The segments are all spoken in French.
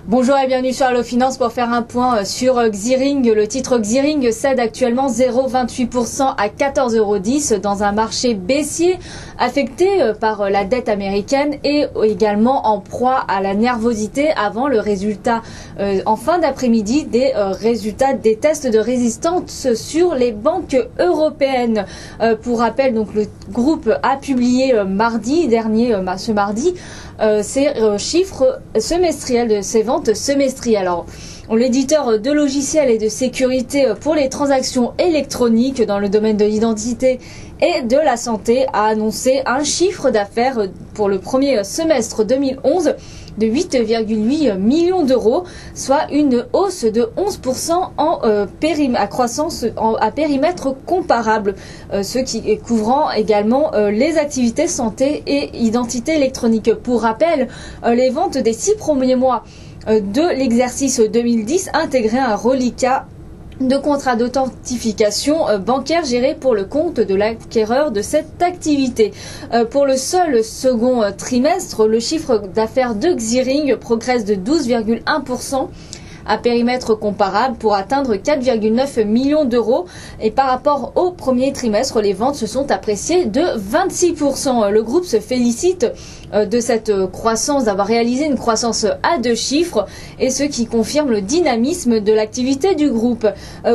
Bonjour et bienvenue sur Allo Finance pour faire un point sur Xiring. Le titre Xiring cède actuellement 0,28% à 14,10 € dans un marché baissier affecté par la dette américaine et également en proie à la nervosité avant le résultat en fin d'après-midi des résultats des tests de résistance sur les banques européennes. Pour rappel, donc le groupe a publié mardi dernier, ce mardi, ses chiffres semestriels de ses ventes semestrielles. Alors, l'éditeur de logiciels et de sécurité pour les transactions électroniques dans le domaine de l'identité et de la santé a annoncé un chiffre d'affaires pour le premier semestre 2011 de 8,8 millions d'euros, soit une hausse de 11% à périmètre comparable, ce qui couvrant également les activités santé et identité électronique. Pour rappel, les ventes des 6 premiers mois de l'exercice 2010 intégraient un reliquat de contrats d'authentification bancaire gérés pour le compte de l'acquéreur de cette activité. Pour le seul second trimestre, le chiffre d'affaires de Xiring progresse de 12,1% à périmètre comparable pour atteindre 4,9 millions d'euros. Et par rapport au premier trimestre, les ventes se sont appréciées de 26%. Le groupe se félicite de cette croissance, d'avoir réalisé une croissance à 2 chiffres, et ce qui confirme le dynamisme de l'activité du groupe.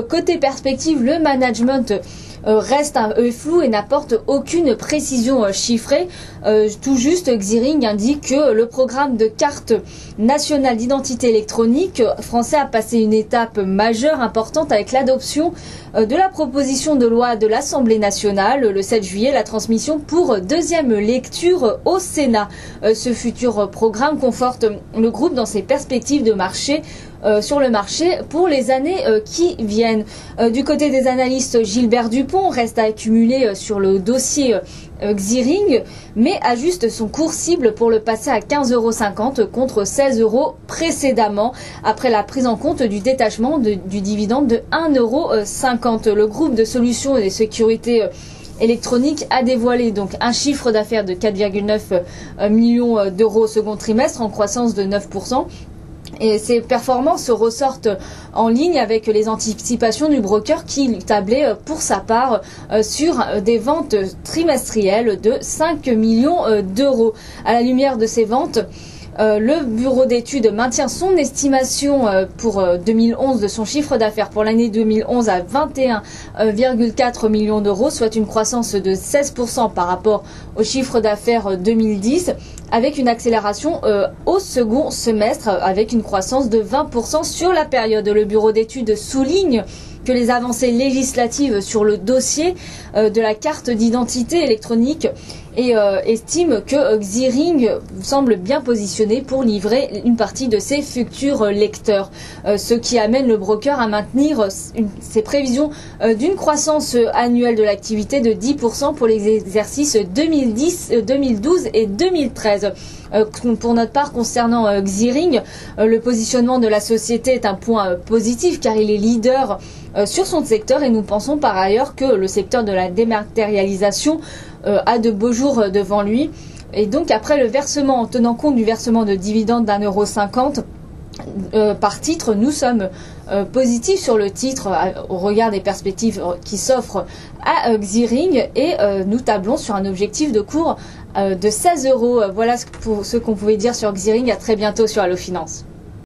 Côté perspective, le management reste un peu flou et n'apporte aucune précision chiffrée. Tout juste, Xiring indique que le programme de carte nationale d'identité électronique français a passé une étape majeure importante avec l'adoption de la proposition de loi de l'Assemblée nationale le 7 juillet, la transmission pour deuxième lecture au Sénat. Ce futur programme conforte le groupe dans ses perspectives de marché sur le marché pour les années qui viennent. Du côté des analystes, Gilbert Dupont reste à accumuler sur le dossier Xiring, mais ajuste son cours cible pour le passer à 15,50 € contre 16 € précédemment, après la prise en compte du détachement du dividende de 1,50 €. Le groupe de solutions et de sécurité électronique a dévoilé donc un chiffre d'affaires de 4,9 millions d'euros au second trimestre en croissance de 9%. Et ces performances ressortent en ligne avec les anticipations du broker qui tablait pour sa part sur des ventes trimestrielles de 5 millions d'euros. À la lumière de ces ventes, le bureau d'études maintient son estimation pour 2011 de son chiffre d'affaires pour l'année 2011 à 21,4 millions d'euros, soit une croissance de 16% par rapport au chiffre d'affaires 2010, avec une accélération au second semestre, avec une croissance de 20% sur la période. Le bureau d'études souligne que les avancées législatives sur le dossier de la carte d'identité électronique et estime que Xiring semble bien positionné pour livrer une partie de ses futurs lecteurs, ce qui amène le broker à maintenir ses prévisions d'une croissance annuelle de l'activité de 10% pour les exercices 2010, 2012 et 2013. Pour notre part, concernant Xiring, le positionnement de la société est un point positif car il est leader sur son secteur, et nous pensons par ailleurs que le secteur de la dématérialisation a de beaux jours devant lui. Et donc après le versement, en tenant compte du versement de dividendes d'1,50 € par titre, nous sommes positifs sur le titre au regard des perspectives qui s'offrent à Xiring, et nous tablons sur un objectif de cours de 16 €. Voilà ce qu'on pouvait dire sur Xiring. À très bientôt sur Allo Finance.